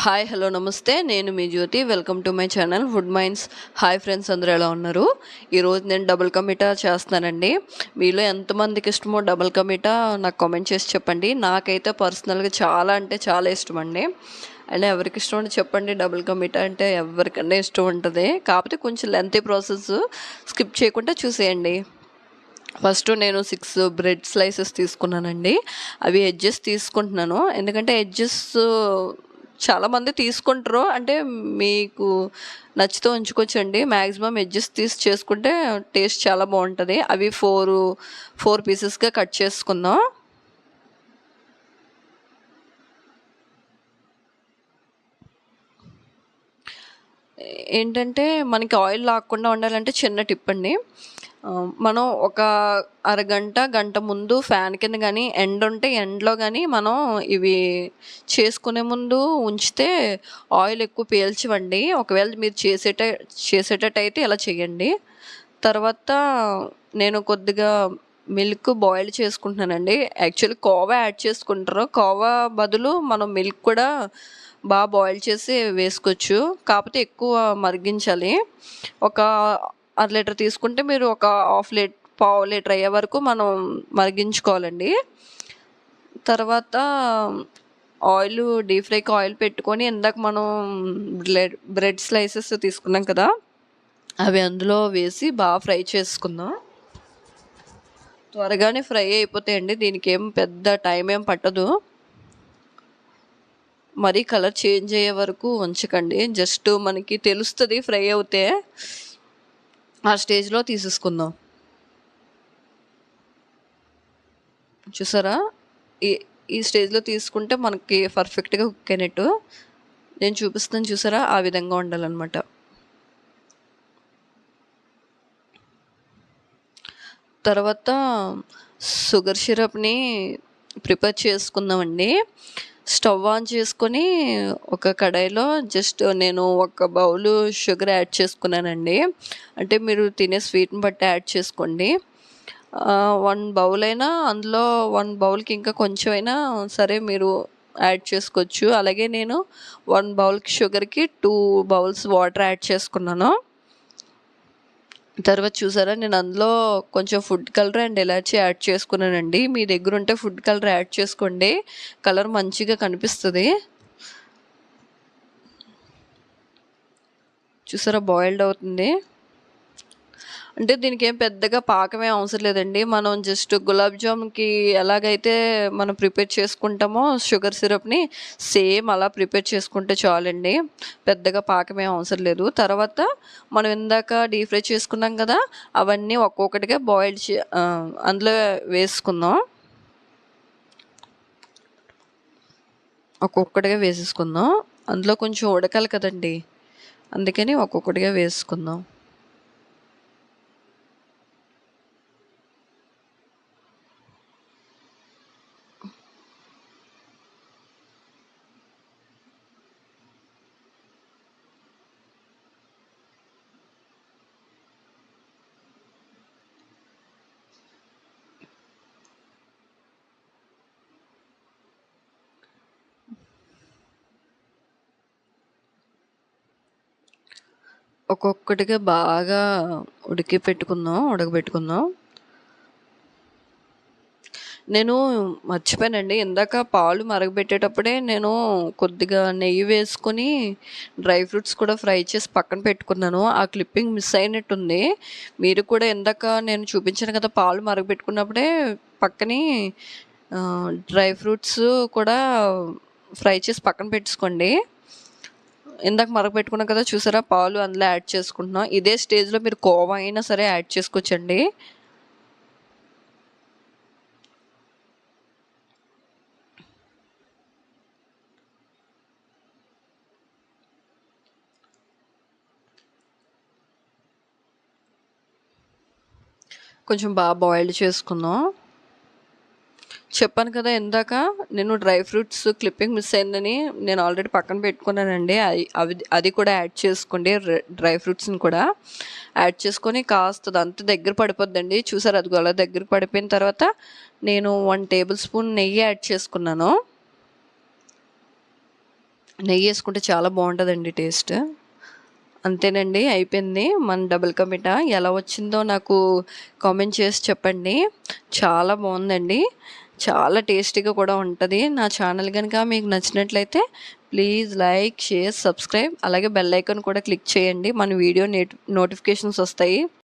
Hi hello నమస్తే నేను మీ Jyothi welcome to my channel Food Minds. Hi friends, అందరూ ఎలా ఉన్నారు? ఈరోజు నేను డబుల్ కమిటా చేస్తున్నానండి. మీలో ఎంతమందికి ఇష్టమో డబుల్ కమిటా నాకు కామెంట్ చేసి చెప్పండి. నాకైతే పర్సనల్గా చాలా అంటే చాలా ఇష్టం అండి. అయినా ఎవరికి ఇష్టం అంటే చెప్పండి. డబుల్ కమిటా అంటే ఎవరికన్నా ఇష్టం ఉంటుంది, కాకపోతే కొంచెం లెంతీ ప్రాసెస్, స్కిప్ చేయకుండా చూసేయండి. ఫస్ట్ నేను 6 బ్రెడ్ స్లైసెస్ తీసుకున్నానండి. అవి ఎడ్జెస్ తీసుకుంటున్నాను, ఎందుకంటే ఎడ్జెస్ చాలామంది తీసుకుంటారు. అంటే మీకు నచ్చితే ఉంచుకోవచ్చండి. మ్యాక్సిమం ఎడ్జెస్ తీసి చేసుకుంటే టేస్ట్ చాలా బాగుంటుంది. అవి ఫోర్ పీసెస్గా కట్ చేసుకుందాం. ఏంటంటే మనకి ఆయిల్ లాక్కుండా ఉండాలంటే చిన్న టిప్ అండి. మనం ఒక అరగంట గంట ముందు ఫ్యాన్ కింద కానీ ఎండ ఉంటే ఎండలో కానీ మనం ఇవి చేసుకునే ముందు ఉంచితే ఆయిల్ ఎక్కువ పీల్చవండి. ఒకవేళ మీరు చేసేటట్టయితే ఇలా చేయండి. తర్వాత నేను కొద్దిగా మిల్క్ బాయిల్ చేసుకుంటున్నానండి. యాక్చువల్లీ కోవా యాడ్ చేసుకుంటారు. కోవా బదులు మనం మిల్క్ కూడా బాగా బాయిల్ చేసి వేసుకోవచ్చు, కాకపోతే ఎక్కువ మరిగించాలి. ఒక అర లీటర్ తీసుకుంటే మీరు ఒక పావు లీటర్ అయ్యే వరకు మనం మరిగించుకోవాలండి. తర్వాత ఆయిల్, డీప్ ఫ్రైకి ఆయిల్ పెట్టుకొని ఇందాక మనం బ్రెడ్ స్లైసెస్ తీసుకున్నాం కదా, అవి అందులో వేసి బాగా ఫ్రై చేసుకుందాం. త్వరగానే ఫ్రై అయిపోతాయండి, దీనికి ఏం పెద్ద టైం ఏం పట్టదు. మరీ కలర్ చేంజ్ అయ్యే వరకు ఉంచకండి, జస్ట్ మనకి తెలుస్తుంది ఫ్రై అవుతే. ఆ స్టేజ్లో తీసేసుకుందాం. చూసారా, ఈ ఈ స్టేజ్లో తీసుకుంటే మనకి పర్ఫెక్ట్గా కుక్ అయినట్టు. నేను చూపిస్తాను చూసారా, ఆ విధంగా ఉండాలన్నమాట. తర్వాత షుగర్ సిరప్ని ప్రిపేర్ చేసుకుందామండి. స్టవ్ ఆన్ చేసుకొని ఒక కడాయిలో జస్ట్ నేను ఒక బౌలు షుగర్ యాడ్ చేసుకున్నానండి. అంటే మీరు తినే స్వీట్ని బట్టి యాడ్ చేసుకోండి. 1 బౌల్ అయినా, అందులో 1 బౌల్కి ఇంకా కొంచెం అయినా సరే మీరు యాడ్ చేసుకోవచ్చు. అలాగే నేను 1 బౌల్కి షుగర్కి 2 బౌల్స్ వాటర్ యాడ్ చేసుకున్నాను. తర్వాత చూసారా, నేను అందులో కొంచెం food colour and elaichi add చేసుకున్నానండి. మీ దగ్గర ఉంటే ఫుడ్ కలర్ యాడ్ చేసుకోండి, కలర్ మంచిగా కనిపిస్తుంది. చూసారా, బాయిల్డ్ అవుతుంది. అంటే దీనికి ఏం పెద్దగా పాకమే అవసరం లేదండి. మనం జస్ట్ గులాబ్ జామ్కి ఎలాగైతే మనం ప్రిపేర్ చేసుకుంటామో షుగర్ సిరప్ని, సేమ్ అలా ప్రిపేర్ చేసుకుంటే చాలండి, పెద్దగా పాకమే అవసరం లేదు. తర్వాత మనం ఇందాక డీప్ ఫ్రై చేసుకున్నాం కదా, అవన్నీ ఒక్కొక్కటిగా అందులో వేసుకుందాం. ఒక్కొక్కటిగా వేసేసుకుందాం. అందులో కొంచెం ఉడకాలి కదండి, అందుకని ఒక్కొక్కటిగా వేసుకుందాం. ఒక్కొక్కటిగా బాగా ఉడకబెట్టుకుందాం. నేను మర్చిపోయానండి, ఇందాక పాలు మరగబెట్టేటప్పుడే నేను కొద్దిగా నెయ్యి వేసుకొని డ్రై ఫ్రూట్స్ కూడా ఫ్రై చేసి పక్కన పెట్టుకున్నాను. ఆ క్లిప్పింగ్ మిస్ అయినట్టుంది. మీరు కూడా ఇందాక నేను చూపించాను కదా, పాలు మరగబెట్టుకున్నప్పుడే పక్కనే డ్రై ఫ్రూట్స్ కూడా ఫ్రై చేసి పక్కన పెట్టుకోండి. ఇందాక మరగబెట్టుకున్నాం కదా, చూసారా, పాలు అందులో యాడ్ చేసుకుంటున్నాం. ఇదే స్టేజ్లో మీరు కోవా అయినా సరే యాడ్ చేసుకోవచ్చండి. కొంచెం బాగా బాయిల్డ్ చేసుకుందాం. చెప్పాను కదా ఇందాక, నేను డ్రై ఫ్రూట్స్ క్లిప్పింగ్ మిస్ అయిందని నేను ఆల్రెడీ పక్కన పెట్టుకున్నానండి. అది కూడా యాడ్ చేసుకోండి. డ్రై ఫ్రూట్స్ని కూడా యాడ్ చేసుకొని కాస్త అంత దగ్గర పడిపోద్దండి. చూసారు, అది అలా దగ్గర పడిపోయిన తర్వాత నేను 1 టేబుల్ స్పూన్ నెయ్యి యాడ్ చేసుకున్నాను. నెయ్యి వేసుకుంటే చాలా బాగుంటుందండి టేస్ట్. అంతేనండి, అయిపోయింది మన డబుల్ కా మీఠా. ఎలా వచ్చిందో నాకు కామెంట్ చేసి చెప్పండి. చాలా బాగుందండి, చాలా టేస్టీగా కూడా ఉంటుంది. నా ఛానల్ కనుక మీకు నచ్చినట్లయితే ప్లీజ్ లైక్, షేర్, సబ్స్క్రైబ్, అలాగే బెల్ ఐకాన్ కూడా క్లిక్ చేయండి. మన వీడియో నోటిఫికేషన్స్ వస్తాయి.